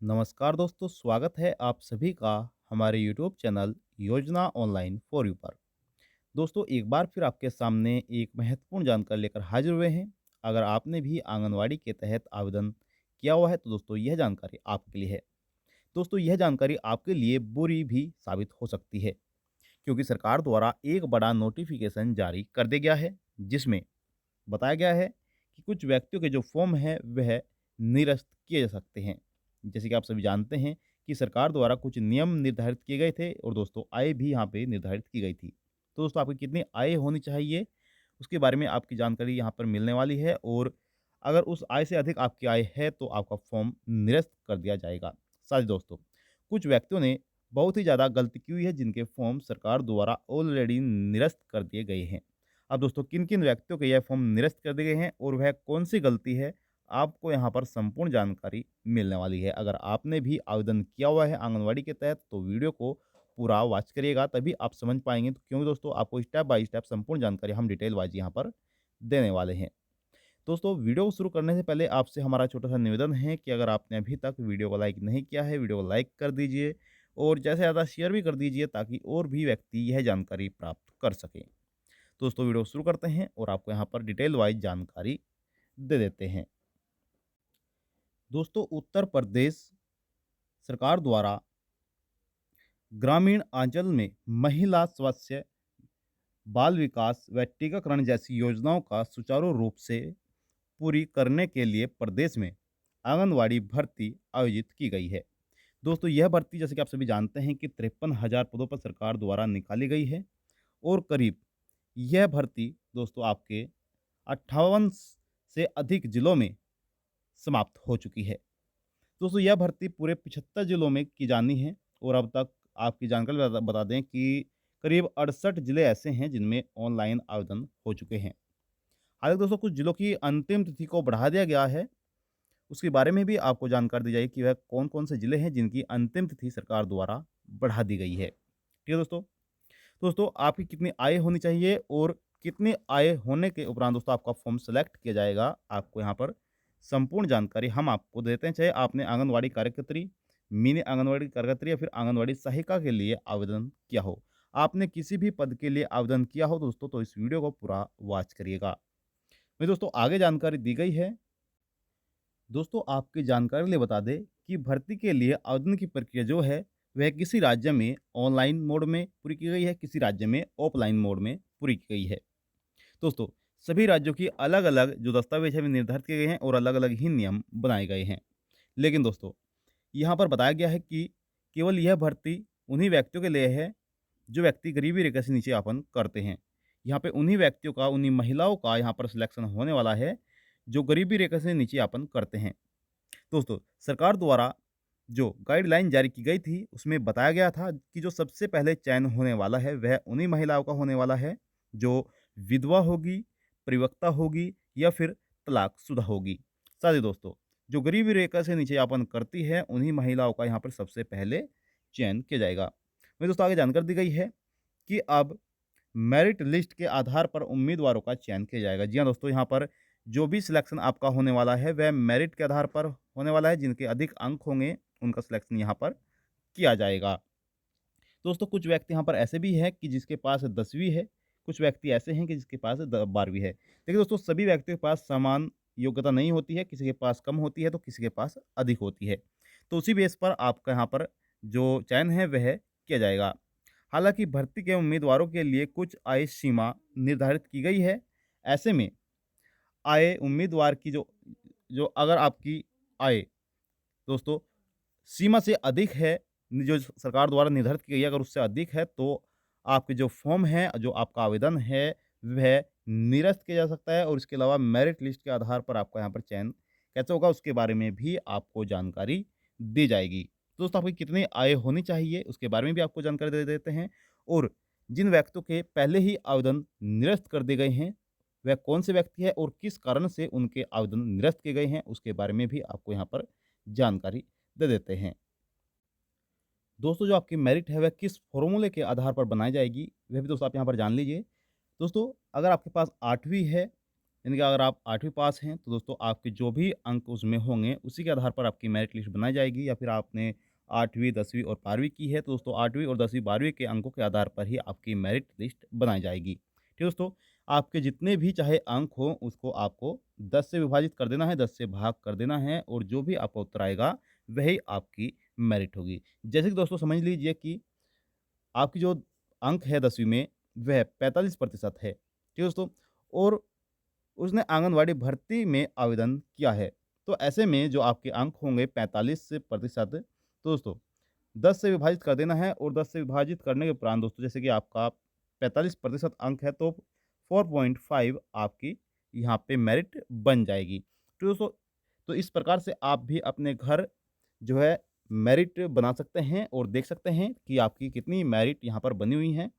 नमस्कार दोस्तों, स्वागत है आप सभी का हमारे यूट्यूब चैनल योजना ऑनलाइन फॉर यू पर। दोस्तों, एक बार फिर आपके सामने एक महत्वपूर्ण जानकारी लेकर हाजिर हुए हैं। अगर आपने भी आंगनवाड़ी के तहत आवेदन किया हुआ है तो दोस्तों यह जानकारी आपके लिए है। दोस्तों, यह जानकारी आपके लिए बुरी भी साबित हो सकती है, क्योंकि सरकार द्वारा एक बड़ा नोटिफिकेशन जारी कर दिया गया है, जिसमें बताया गया है कि कुछ व्यक्तियों के जो फॉर्म है वह निरस्त किए जा सकते हैं। जैसे कि आप सभी जानते हैं कि सरकार द्वारा कुछ नियम निर्धारित किए गए थे और दोस्तों आय भी यहाँ पे निर्धारित की गई थी। तो दोस्तों आपकी कितनी आय होनी चाहिए उसके बारे में आपकी जानकारी यहाँ पर मिलने वाली है, और अगर उस आय से अधिक आपकी आय है तो आपका फॉर्म निरस्त कर दिया जाएगा। साथ ही दोस्तों, कुछ व्यक्तियों ने बहुत ही ज़्यादा गलती की हुई है, जिनके फॉर्म सरकार द्वारा ऑलरेडी निरस्त कर दिए गए हैं। अब दोस्तों किन-किन व्यक्तियों के यह फॉर्म निरस्त कर दिए गए हैं और वह कौन-सी गलती है, आपको यहाँ पर संपूर्ण जानकारी मिलने वाली है। अगर आपने भी आवेदन किया हुआ है आंगनवाड़ी के तहत तो वीडियो को पूरा वॉच करिएगा, तभी आप समझ पाएँगे। तो क्योंकि दोस्तों आपको स्टेप बाय स्टेप संपूर्ण जानकारी हम डिटेल वाइज़ यहाँ पर देने वाले हैं। दोस्तों, वीडियो को शुरू करने से पहले आपसे हमारा छोटा-सा निवेदन है कि अगर आपने अभी तक वीडियो को लाइक नहीं किया है, वीडियो को लाइक कर दीजिए और ज़्यादा से ज़्यादा शेयर भी कर दीजिए, ताकि और भी व्यक्ति यह जानकारी प्राप्त कर सकें। दोस्तों, वीडियो शुरू करते हैं और आपको यहाँ पर डिटेल वाइज जानकारी दे देते हैं। दोस्तों, उत्तर प्रदेश सरकार द्वारा ग्रामीण अंचल में महिला स्वास्थ्य, बाल विकास व टीकाकरण जैसी योजनाओं का सुचारू रूप से पूरी करने के लिए प्रदेश में आंगनवाड़ी भर्ती आयोजित की गई है। दोस्तों, यह भर्ती जैसे कि आप सभी जानते हैं कि 53,000 पदों पर सरकार द्वारा निकाली गई है, और करीब यह भर्ती दोस्तों आपके 58 से अधिक जिलों में समाप्त हो चुकी है। दोस्तों, यह भर्ती पूरे 75 जिलों में की जानी है, और अब तक आपकी जानकारी बता बता दें कि करीब 68 जिले ऐसे हैं जिनमें ऑनलाइन आवेदन हो चुके हैं। हालाँकि दोस्तों कुछ जिलों की अंतिम तिथि को बढ़ा दिया गया है, उसके बारे में भी आपको जानकारी दी जाएगी कि वह कौन-कौन से जिले हैं जिनकी अंतिम तिथि सरकार द्वारा बढ़ा दी गई है। ठीक है दोस्तों? दोस्तों, आपकी कितनी आय होनी चाहिए और कितनी आय होने के उपरांत दोस्तों आपका फॉर्म सेलेक्ट किया जाएगा, आपको यहाँ पर संपूर्ण जानकारी हम आपको देते हैं। चाहे आपने आंगनवाड़ी कार्यकर्त्री, मिनी आंगनवाड़ी कार्यकर्त्री या फिर आंगनवाड़ी सहायिका के लिए आवेदन किया हो। आपने किसी भी पद के लिए आवेदन किया हो दोस्तों, तो इस वीडियो को पूरा वॉच करिएगा। वहीं दोस्तों आगे जानकारी दी गई है। दोस्तों, आपकी जानकारी के लिए बता दें कि भर्ती के लिए आवेदन की प्रक्रिया जो है, वह किसी राज्य में ऑनलाइन मोड में पूरी की गई है, किसी राज्य में ऑफलाइन मोड में पूरी की गई है। दोस्तों, सभी राज्यों की अलग-अलग जो दस्तावेज हैं, वे निर्धारित किए गए हैं और अलग-अलग ही नियम बनाए गए हैं। लेकिन दोस्तों, यहाँ पर बताया गया है कि केवल यह भर्ती उन्हीं व्यक्तियों के लिए है, जो व्यक्ति गरीबी रेखा से नीचे यापन करते हैं। यहाँ पे उन्हीं व्यक्तियों का, उन्हीं महिलाओं का यहाँ पर सिलेक्शन होने वाला है, जो गरीबी रेखा से नीचे यापन करते हैं। दोस्तों, सरकार द्वारा जो गाइडलाइन जारी की गई थी, उसमें बताया गया था कि जो सबसे पहले चयन होने वाला है, वह उन्हीं महिलाओं का होने वाला है, जो विधवा होगी, परिपक्वता होगी या फिर तलाकशुदा होगी। साथ ही दोस्तों, जो गरीबी रेखा से नीचे यापन करती है, उन्हीं महिलाओं का यहाँ पर सबसे पहले चयन किया जाएगा। वहीं दोस्तों आगे जानकारी दी गई है कि अब मेरिट लिस्ट के आधार पर उम्मीदवारों का चयन किया जाएगा। जी हाँ दोस्तों, यहाँ पर जो भी सिलेक्शन आपका होने वाला है, वह मेरिट के आधार पर होने वाला है। जिनके अधिक अंक होंगे, उनका सिलेक्शन यहाँ पर किया जाएगा। दोस्तों, कुछ व्यक्ति यहाँ पर ऐसे भी हैं कि जिसके पास 10वीं है, कुछ व्यक्ति ऐसे हैं कि जिसके पास 12वीं है। देखिए दोस्तों, सभी व्यक्तियों के पास समान योग्यता नहीं होती है, किसी के पास कम होती है, तो किसी के पास अधिक होती है। तो उसी बेस पर आपका यहाँ पर जो चयन है, वह किया जाएगा। हालाँकि भर्ती के उम्मीदवारों के लिए कुछ आयु सीमा निर्धारित की गई है। ऐसे में आय उम्मीदवार की जो जो अगर आपकी आय दोस्तों सीमा से अधिक है, जो सरकार द्वारा निर्धारित की गई है, अगर उससे अधिक है तो आपके जो फॉर्म है, जो आपका आवेदन है, वह निरस्त किया जा सकता है, और इसके अलावा मेरिट लिस्ट के आधार पर आपका यहाँ पर चयन कैसे होगा, उसके बारे में भी आपको जानकारी दी जाएगी। तो दोस्तों, आपकी कितनी आय होनी चाहिए, उसके बारे में भी आपको जानकारी दे देते हैं, और जिन व्यक्तियों के पहले ही आवेदन निरस्त कर दिए गए हैं, वह कौन से व्यक्ति है और किस कारण से उनके आवेदन निरस्त किए गए हैं, उसके बारे में भी आपको यहाँ पर जानकारी दे देते हैं। दोस्तों, जो आपकी मेरिट है वह किस फ़ॉर्मूले के आधार पर बनाई जाएगी, वह भी दोस्तों आप यहाँ पर जान लीजिए। दोस्तों, अगर आपके पास 8वीं है यानी कि अगर आप 8वीं पास हैं, तो दोस्तों आपके जो भी अंक उसमें होंगे, उसी के आधार पर आपकी मेरिट लिस्ट बनाई जाएगी या फिर आपने 8वीं, 10वीं और 12वीं की है, तो दोस्तों 8वीं और 10वीं, 12वीं के अंकों के आधार पर ही आपकी मेरिट लिस्ट बनाई जाएगी। ठीक है दोस्तों, आपके जितने भी चाहे अंक हों, उसको आपको 10 से विभाजित कर देना है, 10 से भाग कर देना है और जो भी आपका उत्तर आएगा, वही आपकी मेरिट होगी। जैसे कि दोस्तों समझ लीजिए कि आपकी जो अंक है 10वीं में, वह 45% है। ठीक है दोस्तों? और उसने आंगनवाड़ी भर्ती में आवेदन किया है। तो ऐसे में जो आपके अंक होंगे 45 से प्रतिशत, तो दोस्तों 10 से विभाजित कर देना है और 10 से विभाजित करने के उपरांत दोस्तों जैसे कि आपका 45% अंक है तो 4.5 आपकी यहाँ पे मेरिट बन जाएगी। तो दोस्तों तो इस प्रकार से आप भी अपने घर जो है मेरिट बना सकते हैं और देख सकते हैं कि आपकी कितनी मेरिट यहाँ पर बनी हुई हैं।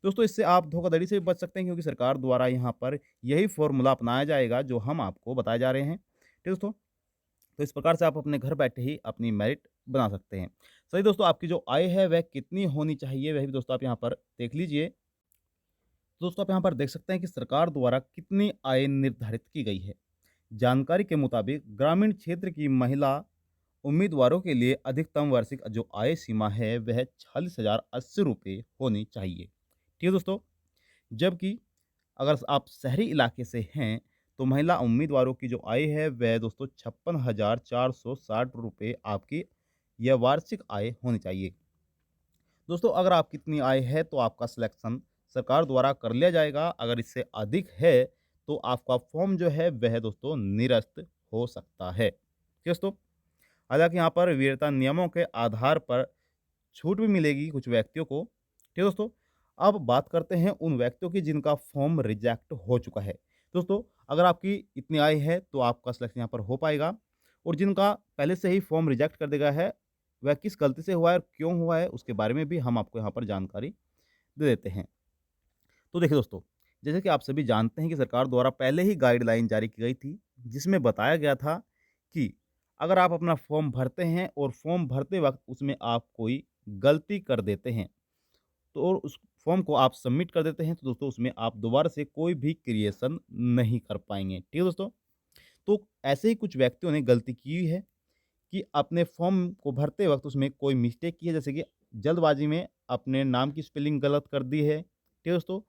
दोस्तों इससे आप धोखाधड़ी से भी बच सकते हैं क्योंकि सरकार द्वारा यहाँ पर यही फ़ॉर्मूला अपनाया जाएगा जो हम आपको बताए जा रहे हैं। ठीक दोस्तों? तो इस प्रकार से आप अपने घर बैठे ही अपनी मेरिट बना सकते हैं। सही दोस्तों आपकी जो आय है वह कितनी होनी चाहिए वह भी दोस्तों आप यहाँ पर देख लीजिए। तो दोस्तों आप यहाँ पर देख सकते हैं कि सरकार द्वारा कितनी आय निर्धारित की गई है। जानकारी के मुताबिक ग्रामीण क्षेत्र की महिला उम्मीदवारों के लिए अधिकतम वार्षिक जो आय सीमा है वह 40,080 रुपये होनी चाहिए। ठीक है दोस्तों? जबकि अगर आप शहरी इलाके से हैं, तो महिला उम्मीदवारों की जो आय है वह दोस्तों 56,460 रुपये आपकी यह वार्षिक आय होनी चाहिए। दोस्तों अगर आपकी इतनी आय है तो आपका सिलेक्शन सरकार द्वारा कर लिया जाएगा। अगर इससे अधिक है, तो आपका फॉर्म जो है वह दोस्तों निरस्त हो सकता है। ठीक है दोस्तों? हालाँकि यहाँ पर वीरता नियमों के आधार पर छूट भी मिलेगी कुछ व्यक्तियों को। ठीक है दोस्तों? अब बात करते हैं उन व्यक्तियों की जिनका फॉर्म रिजेक्ट हो चुका है। दोस्तों अगर आपकी इतनी आय है तो आपका सिलेक्शन यहाँ पर हो पाएगा और जिनका पहले से ही फॉर्म रिजेक्ट कर दिया गया है, वह किस गलती से हुआ है और क्यों हुआ है उसके बारे में भी हम आपको यहाँ पर जानकारी दे देते हैं। तो देखिए दोस्तों, जैसे कि आप सभी जानते हैं कि सरकार द्वारा पहले ही गाइडलाइन जारी की गई थी, जिसमें बताया गया था कि अगर आप अपना फॉर्म भरते हैं और फॉर्म भरते वक़्त उसमें आप कोई गलती कर देते हैं, तो और उस फॉर्म को आप सबमिट कर देते हैं, तो दोस्तों उसमें आप दोबारा से कोई भी क्रिएशन नहीं कर पाएँगे। ठीक है दोस्तों? तो ऐसे ही कुछ व्यक्तियों ने गलती की हुई है कि अपने फॉर्म को भरते वक़्त उसमें कोई मिस्टेक की है, जैसे कि जल्दबाज़ी में अपने नाम की स्पेलिंग गलत कर दी है। ठीक है दोस्तों?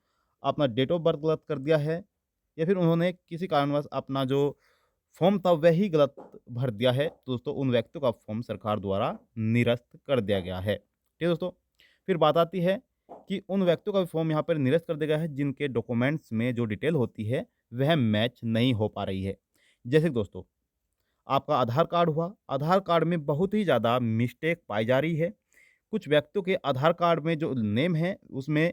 अपना डेट ऑफ बर्थ गलत कर दिया है या फिर उन्होंने किसी कारणवश अपना जो फॉर्म था वही गलत भर दिया है, तो दोस्तों उन व्यक्तियों का फॉर्म सरकार द्वारा निरस्त कर दिया गया है। ठीक है दोस्तों? फिर बात आती है कि उन व्यक्तियों का भी फॉर्म यहाँ पर निरस्त कर दिया गया है जिनके डॉक्यूमेंट्स में जो डिटेल होती है, वह मैच नहीं हो पा रही है। जैसे कि दोस्तों आपका आधार कार्ड हुआ, आधार कार्ड में बहुत ही ज़्यादा मिस्टेक पाई जा रही है। कुछ व्यक्तियों के आधार कार्ड में जो नेम है, उसमें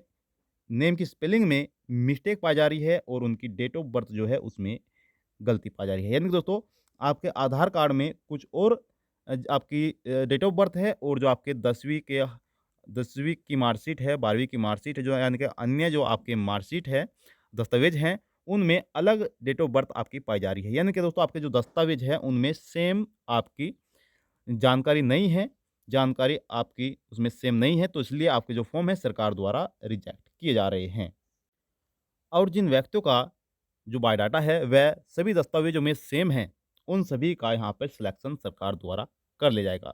नेम की स्पेलिंग में मिस्टेक पाई जा रही है और उनकी डेट ऑफ बर्थ जो है, उसमें गलती पाई जा रही है। यानी कि दोस्तों, आपके आधार कार्ड में कुछ और आपकी डेट ऑफ बर्थ है और जो आपके 10वीं की मार्कशीट है, 12वीं की मार्कशीट है, जो यानी कि अन्य जो आपके मार्कशीट है, दस्तावेज़ हैं, उनमें अलग डेट ऑफ बर्थ आपकी पाई जा रही है। यानी कि दोस्तों, आपके जो दस्तावेज़ हैं, उनमें सेम आपकी जानकारी नहीं है, जानकारी आपकी उसमें सेम नहीं है, तो इसलिए आपके जो फॉर्म है, सरकार द्वारा रिजेक्ट किए जा रहे हैं। और जिन व्यक्तियों का जो बायोडाटा है वह सभी दस्तावेज़ों में सेम है, उन सभी का यहाँ पर सिलेक्शन सरकार द्वारा कर लिया जाएगा।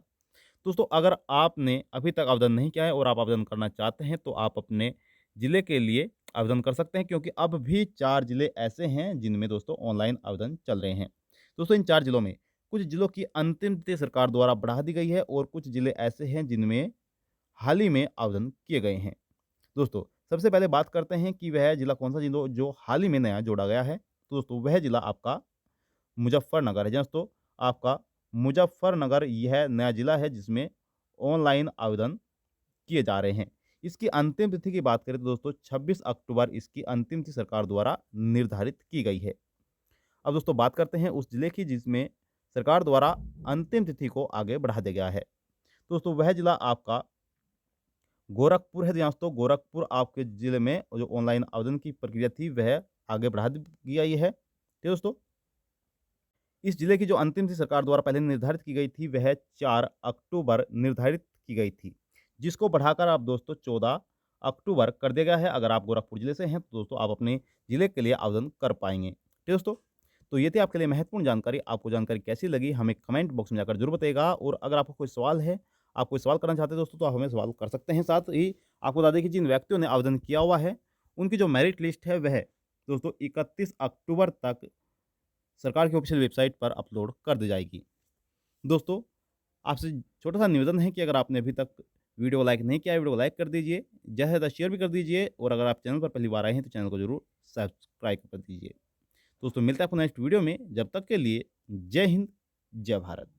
दोस्तों अगर आपने अभी तक आवेदन नहीं किया है और आप आवेदन करना चाहते हैं, तो आप अपने ज़िले के लिए आवेदन कर सकते हैं क्योंकि अब भी 4 ज़िले ऐसे हैं जिनमें दोस्तों ऑनलाइन आवेदन चल रहे हैं। दोस्तों इन 4 ज़िलों में कुछ ज़िलों की अंतिम तिथि सरकार द्वारा बढ़ा दी गई है और कुछ ज़िले ऐसे हैं जिनमें हाल ही में आवेदन किए गए हैं। दोस्तों सबसे पहले बात करते हैं कि वह ज़िला कौन-सा ज़िलो जो हाल ही में नया जोड़ा गया है। तो दोस्तों वह ज़िला आपका मुज़फ्फ़रनगर है। जी दोस्तों, आपका मुज़फ्फ़रनगर यह नया ज़िला है जिसमें ऑनलाइन आवेदन किए जा रहे हैं। इसकी अंतिम तिथि की बात करें तो दोस्तों 26 अक्टूबर इसकी अंतिम तिथि सरकार द्वारा निर्धारित की गई है। अब दोस्तों बात करते हैं उस ज़िले की जिसमें सरकार द्वारा अंतिम तिथि को आगे बढ़ा दिया गया है। दोस्तों वह ज़िला आपका गोरखपुर है। जी दोस्तों, गोरखपुर आपके ज़िले में जो ऑनलाइन आवेदन की प्रक्रिया थी वह आगे बढ़ा दी गई है। ठीक है दोस्तों? इस ज़िले की जो अंतिम तिथि सरकार द्वारा पहले निर्धारित की गई थी वह 4 अक्टूबर निर्धारित की गई थी, जिसको बढ़ाकर अब दोस्तों 14 अक्टूबर कर दिया गया है। अगर आप गोरखपुर ज़िले से हैं तो दोस्तों आप अपने ज़िले के लिए आवेदन कर पाएँगे। ठीक दोस्तों, तो ये थी आपके लिए महत्वपूर्ण जानकारी। आपको जानकारी कैसी लगी हमें कमेंट बॉक्स में जाकर ज़रूर बताइएगा, और अगर आपको कोई सवाल है, आप कोई सवाल करना चाहते हैं दोस्तों, तो आप हमें सवाल कर सकते हैं। साथ ही आपको बता दें कि जिन व्यक्तियों ने आवेदन किया हुआ है, उनकी जो मेरिट लिस्ट है वह दोस्तों 31 अक्टूबर तक सरकार की ऑफ़िशियल वेबसाइट पर अपलोड कर दी जाएगी। दोस्तों, आपसे छोटा-सा निवेदन है कि अगर आपने अभी तक वीडियो को लाइक नहीं किया है, वीडियो को लाइक कर दीजिए, ज़्यादा से ज़्यादा शेयर भी कर दीजिए, और अगर आप चैनल पर पहली बार आए हैं, तो चैनल को ज़रूर सब्सक्राइब कर दीजिए। दोस्तों, मिलते हैं आपको नेक्स्ट वीडियो में, जब तक के लिए जय हिंद, जय भारत।